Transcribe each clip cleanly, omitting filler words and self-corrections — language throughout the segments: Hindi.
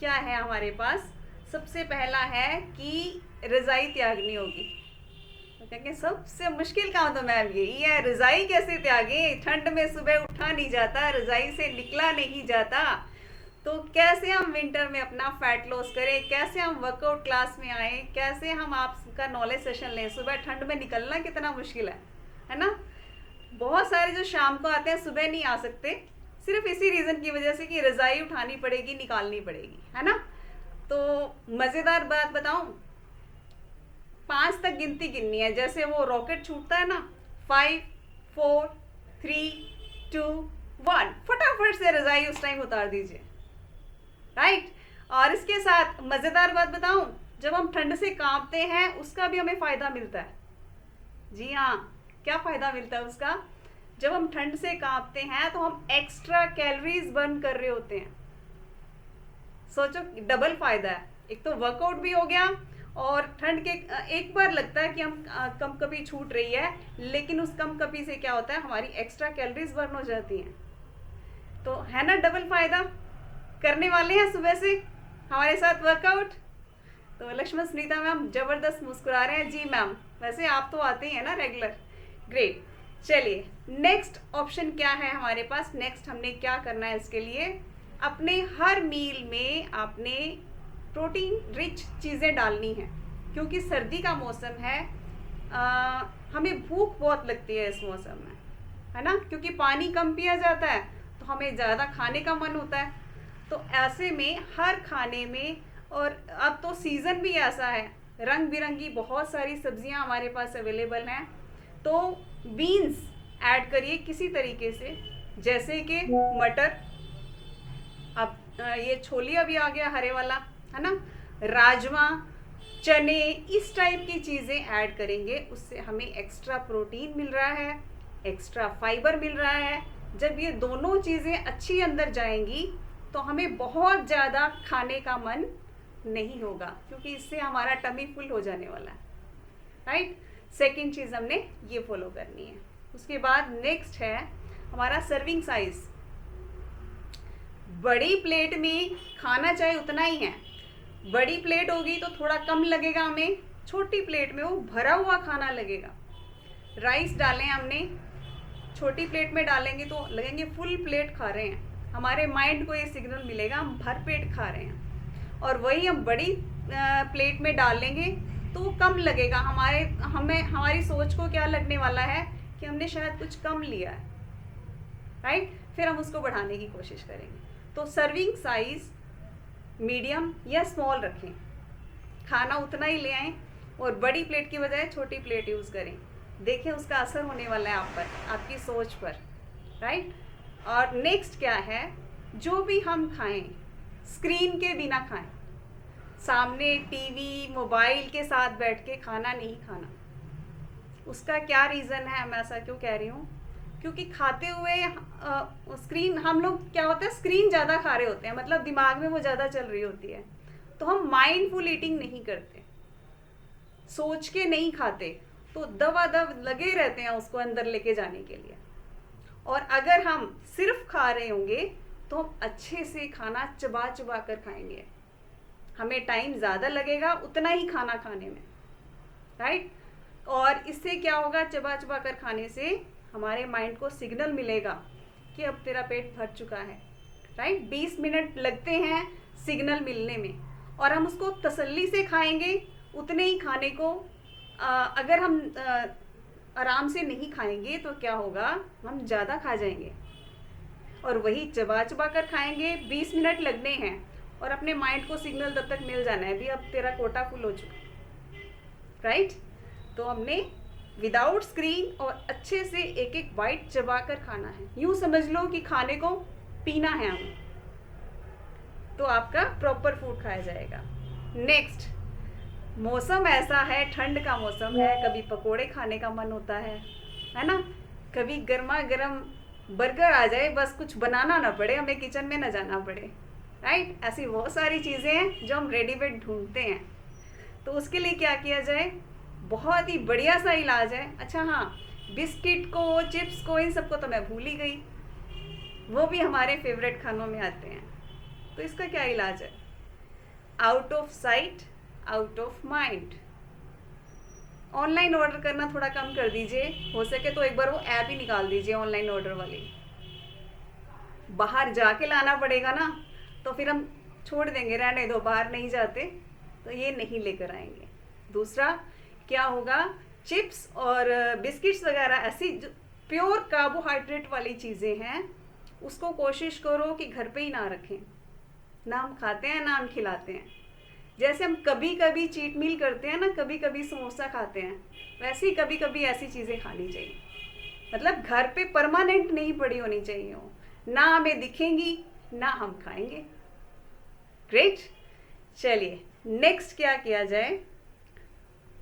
क्या है हमारे पास? सबसे पहला है कि रजाई त्यागनी होगी। तो कहेंगे सबसे मुश्किल काम तो मैम यही है, रजाई कैसे त्यागें, ठंड में सुबह उठा नहीं जाता, रजाई से निकला नहीं जाता। तो कैसे हम विंटर में अपना फैट लॉस करें, कैसे हम वर्कआउट क्लास में आए, कैसे हम आपका नॉलेज सेशन लें। सुबह ठंड में निकलना कितना मुश्किल है ना। बहुत सारे जो शाम को आते हैं सुबह नहीं आ सकते, सिर्फ इसी रीज़न की वजह से कि रज़ाई उठानी पड़ेगी, निकालनी पड़ेगी, है ना। तो मज़ेदार बात बताऊं, 5 तक गिनती गिननी है, जैसे वो रॉकेट छूटता है ना, 5 4 3 2 1, फटाफट से रज़ाई उस टाइम उतार दीजिए, राइट। और इसके साथ मज़ेदार बात बताऊं, जब हम ठंड से कांपते हैं उसका भी हमें फ़ायदा मिलता है। जी हाँ, क्या फ़ायदा मिलता है उसका? जब हम ठंड से कांपते हैं तो हम एक्स्ट्रा कैलोरीज बर्न कर रहे होते हैं। सोचो, डबल फ़ायदा है, एक तो वर्कआउट भी हो गया और ठंड के एक बार लगता है कि हम कम कपी छूट रही है, लेकिन उस कम कपी से क्या होता है, हमारी एक्स्ट्रा कैलोरीज बर्न हो जाती हैं। तो है ना डबल फ़ायदा। करने वाले हैं सुबह से हमारे साथ वर्कआउट। तो लक्ष्मण सुनीता मैम जबरदस्त मुस्कुरा रहे हैं। जी मैम, वैसे आप तो आते ही हैं ना रेगुलर। ग्रेट। चलिए नेक्स्ट ऑप्शन क्या है हमारे पास, नेक्स्ट हमने क्या करना है इसके लिए, अपने हर मील में आपने प्रोटीन रिच चीज़ें डालनी हैं, क्योंकि सर्दी का मौसम है। हमें भूख बहुत लगती है इस मौसम में, है ना, क्योंकि पानी कम पिया जाता है तो हमें ज़्यादा खाने का मन होता है। तो ऐसे में हर खाने में, और अब तो सीज़न भी ऐसा है, रंग बिरंगी बहुत सारी सब्जियां हमारे पास अवेलेबल हैं। तो बीन्स ऐड करिए किसी तरीके से, जैसे कि मटर, अब ये छोलिया भी आ गया हरे वाला, है ना, राजमा, चने, इस टाइप की चीज़ें ऐड करेंगे, उससे हमें एक्स्ट्रा प्रोटीन मिल रहा है, एक्स्ट्रा फाइबर मिल रहा है। जब ये दोनों चीज़ें अच्छी अंदर जाएंगी तो हमें बहुत ज़्यादा खाने का मन नहीं होगा, क्योंकि इससे हमारा टमी फुल हो जाने वाला है, राइट। सेकंड चीज़ हमने ये फॉलो करनी है। उसके बाद नेक्स्ट है हमारा सर्विंग साइज। बड़ी प्लेट में खाना चाहे उतना ही है, बड़ी प्लेट होगी तो थोड़ा कम लगेगा हमें, छोटी प्लेट में वो भरा हुआ खाना लगेगा। राइस डालें हमने, छोटी प्लेट में डालेंगे तो लगेंगे फुल प्लेट खा रहे हैं, हमारे माइंड को ये सिग्नल मिलेगा हम भर पेट खा रहे हैं। और वही हम बड़ी प्लेट में डाल लेंगे तो वो कम लगेगा, हमारी सोच को क्या लगने वाला है कि हमने शायद कुछ कम लिया है, राइट। फिर हम उसको बढ़ाने की कोशिश करेंगे। तो सर्विंग साइज मीडियम या स्मॉल रखें, खाना उतना ही ले आएँ और बड़ी प्लेट की बजाय छोटी प्लेट यूज़ करें। देखें उसका असर होने वाला है आप पर, आपकी सोच पर, राइट। और नेक्स्ट क्या है, जो भी हम खाएं स्क्रीन के बिना खाएं, सामने टीवी मोबाइल के साथ बैठ के खाना नहीं खाना। उसका क्या रीज़न है, मैं ऐसा क्यों कह रही हूँ, क्योंकि खाते हुए स्क्रीन, हम लोग क्या होता है स्क्रीन ज़्यादा खा रहे होते हैं, मतलब दिमाग में वो ज़्यादा चल रही होती है, तो हम माइंडफुल ईटिंग नहीं करते, सोच के नहीं खाते, तो दबादब लगे रहते हैं उसको अंदर लेके जाने के लिए। और अगर हम सिर्फ खा रहे होंगे तो हम अच्छे से खाना चबा चबा कर खाएंगे, हमें टाइम ज़्यादा लगेगा उतना ही खाना खाने में, राइट। और इससे क्या होगा, चबा चबा कर खाने से हमारे माइंड को सिग्नल मिलेगा कि अब तेरा पेट भर चुका है, राइट। 20 मिनट लगते हैं सिग्नल मिलने में, और हम उसको तसल्ली से खाएंगे उतने ही खाने को। अगर हम आराम से नहीं खाएंगे तो क्या होगा, हम ज़्यादा खा जाएंगे। और वही चबा चबा कर खाएंगे, 20 मिनट लगने हैं और अपने माइंड को सिग्नल तब तक मिल जाना है भी अब तेरा कोटा फुल हो चुका, राइट। तो हमने विदाउट स्क्रीन और अच्छे से एक एक बाइट चबा कर खाना है, यूँ समझ लो कि खाने को पीना है हमें, तो आपका प्रॉपर फूड खाया जाएगा। नेक्स्ट, मौसम ऐसा है, ठंड का मौसम है, कभी पकोड़े खाने का मन होता है ना, कभी गर्मा गर्म बर्गर आ जाए, बस कुछ बनाना ना पड़े, हमें किचन में ना जाना पड़े, राइट। ऐसी बहुत सारी चीज़ें हैं जो हम रेडीमेड ढूंढते हैं। तो उसके लिए क्या किया जाए, बहुत ही बढ़िया सा इलाज है। अच्छा हाँ, बिस्किट को, चिप्स को, इन सबको तो मैं भूल ही गई, वो भी हमारे फेवरेट खानों में आते हैं। तो इसका क्या इलाज है, out of sight out of mind. Online order करना थोड़ा कम कर दीजिए, हो सके तो एक बार वो ऐप ही निकाल दीजिए ऑनलाइन ऑर्डर वाली। बाहर जाके लाना पड़ेगा ना, तो फिर हम छोड़ देंगे, रहने दो, बाहर नहीं जाते, तो ये नहीं लेकर आएंगे। दूसरा क्या होगा, चिप्स और बिस्किट्स वगैरह ऐसी जो प्योर कार्बोहाइड्रेट वाली चीज़ें हैं, उसको कोशिश करो कि घर पे ही ना रखें। ना हम खाते हैं ना हम खिलाते हैं। जैसे हम कभी कभी चीट मील करते हैं ना, कभी कभी समोसा खाते हैं, वैसे ही कभी कभी ऐसी चीज़ें खानी चाहिए। मतलब घर पे परमानेंट नहीं पड़ी होनी चाहिए हो, ना हमें दिखेंगी ना हम खाएंगे। ग्रेट। चलिए नेक्स्ट क्या किया जाए,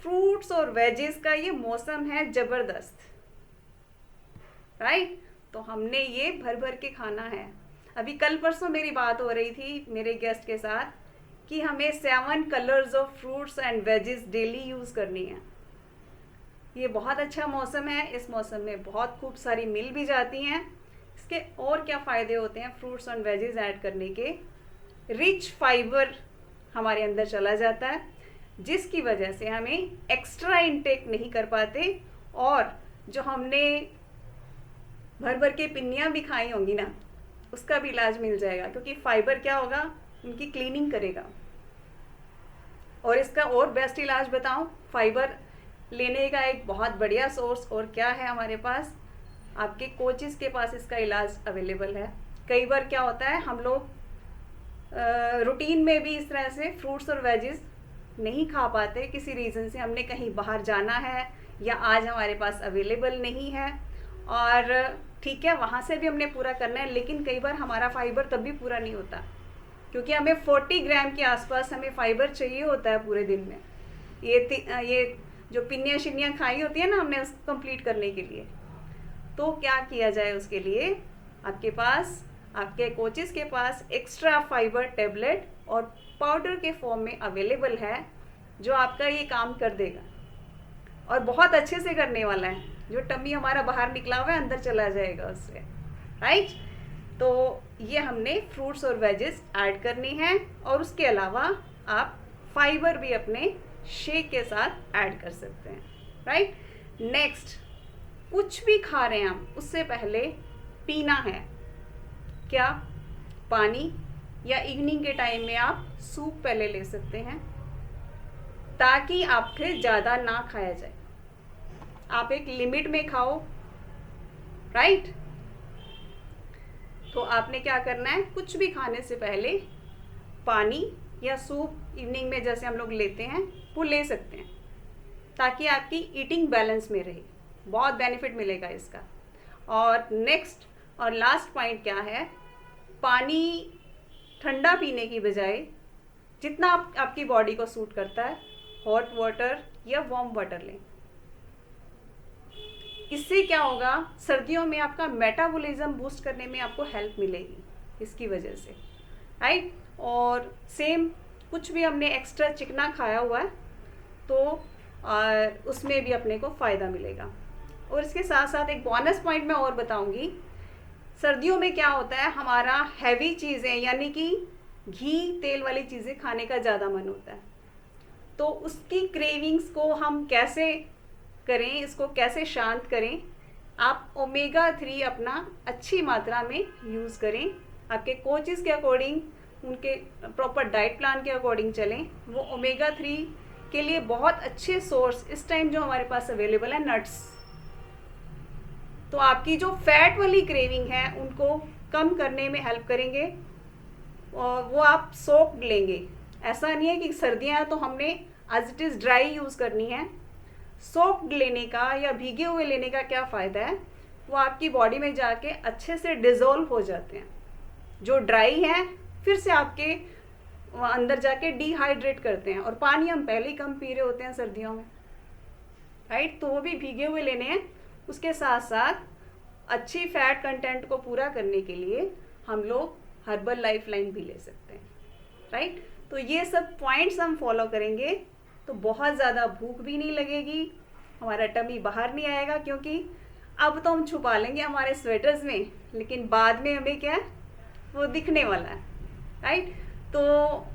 फ्रूट्स और वेजेस का ये मौसम है ज़बरदस्त, राइट। तो हमने ये भर भर के खाना है। अभी कल परसों मेरी बात हो रही थी मेरे गेस्ट के साथ कि हमें 7 colours of fruits and wages daily use करनी है। ये बहुत अच्छा मौसम है, इस मौसम में बहुत खूब सारी मिल भी जाती हैं। इसके और क्या फ़ायदे होते हैं फ्रूट्स एंड वेजेस ऐड करने के, रिच फाइबर हमारे अंदर चला जाता है, जिसकी वजह से हमें एक्स्ट्रा इनटेक नहीं कर पाते, और जो हमने भर भर के पिन्नियाँ भी खाई होंगी ना, उसका भी इलाज मिल जाएगा, क्योंकि फाइबर क्या होगा, उनकी क्लीनिंग करेगा। और इसका और बेस्ट इलाज बताऊं, फाइबर लेने का एक बहुत बढ़िया सोर्स और क्या है हमारे पास, आपके कोचेस के पास इसका इलाज अवेलेबल है। कई बार क्या होता है, हम लोग रूटीन में भी इस तरह से फ्रूट्स और वेजेस नहीं खा पाते, किसी रीज़न से हमने कहीं बाहर जाना है या आज हमारे पास अवेलेबल नहीं है, और ठीक है वहाँ से भी हमने पूरा करना है, लेकिन कई बार हमारा फाइबर तब भी पूरा नहीं होता, क्योंकि हमें 40 ग्राम के आसपास हमें फाइबर चाहिए होता है पूरे दिन में। ये जो पिन्नियाँ शिन्नियाँ खाई होती है ना हमने, उसको कंप्लीट करने के लिए। तो क्या किया जाए उसके लिए, आपके पास, आपके कोचेस के पास एक्स्ट्रा फाइबर टेबलेट और पाउडर के फॉर्म में अवेलेबल है, जो आपका ये काम कर देगा और बहुत अच्छे से करने वाला है। जो टमी हमारा बाहर निकला हुआ है अंदर चला जाएगा उससे, राइट। तो ये हमने फ्रूट्स और वेजेस ऐड करनी है, और उसके अलावा आप फाइबर भी अपने शेक के साथ ऐड कर सकते हैं, राइट। नेक्स्ट, कुछ भी खा रहे हैं हम, उससे पहले पीना है क्या, पानी, या इवनिंग के टाइम में आप सूप पहले ले सकते हैं, ताकि आपसे ज़्यादा ना खाया जाए, आप एक लिमिट में खाओ, राइट। तो आपने क्या करना है, कुछ भी खाने से पहले पानी या सूप इवनिंग में जैसे हम लोग लेते हैं वो ले सकते हैं, ताकि आपकी ईटिंग बैलेंस में रहे, बहुत बेनिफिट मिलेगा इसका। और नेक्स्ट और लास्ट पॉइंट क्या है, पानी ठंडा पीने की बजाय जितना आपकी बॉडी को सूट करता है, हॉट वाटर या वार्म वाटर लें। इससे क्या होगा, सर्दियों में आपका मेटाबॉलिज्म बूस्ट करने में आपको हेल्प मिलेगी इसकी वजह से, राइट। और सेम कुछ भी हमने एक्स्ट्रा चिकना खाया हुआ है तो उसमें भी अपने को फ़ायदा मिलेगा। और इसके साथ साथ एक बोनस पॉइंट मैं और बताऊंगी, सर्दियों में क्या होता है, हमारा हैवी चीज़ें यानी कि घी तेल वाली चीज़ें खाने का ज़्यादा मन होता है, तो उसकी क्रेविंग्स को हम कैसे करें, इसको कैसे शांत करें, आप ओमेगा 3 अपना अच्छी मात्रा में यूज़ करें, आपके कोचेस के अकॉर्डिंग, उनके प्रॉपर डाइट प्लान के अकॉर्डिंग चलें। वो ओमेगा 3 के लिए बहुत अच्छे सोर्स इस टाइम जो हमारे पास अवेलेबल है, नट्स। तो आपकी जो फैट वाली क्रेविंग है उनको कम करने में हेल्प करेंगे, और वो आप सोक्ड लेंगे। ऐसा नहीं है कि सर्दियाँ हैं तो हमने as it is dry use करनी है। सोक्ड लेने का या भीगे हुए लेने का क्या फ़ायदा है, वो आपकी बॉडी में जाके अच्छे से डिज़ोल्व हो जाते हैं। जो ड्राई हैं फिर से आपके अंदर जाके डिहाइड्रेट करते हैं, और पानी हम पहले ही कम पी रहे होते हैं सर्दियों में, राइट। तो वो भी भीगे हुए लेने हैं। उसके साथ साथ अच्छी फैट कंटेंट को पूरा करने के लिए हम लोग हर्बल लाइफ लाइन भी ले सकते हैं, राइट। तो ये सब पॉइंट्स हम फॉलो करेंगे तो बहुत ज़्यादा भूख भी नहीं लगेगी, हमारा टमी बाहर नहीं आएगा, क्योंकि अब तो हम छुपा लेंगे हमारे स्वेटर्स में, लेकिन बाद में हमें क्या है वो दिखने वाला है, राइट। तो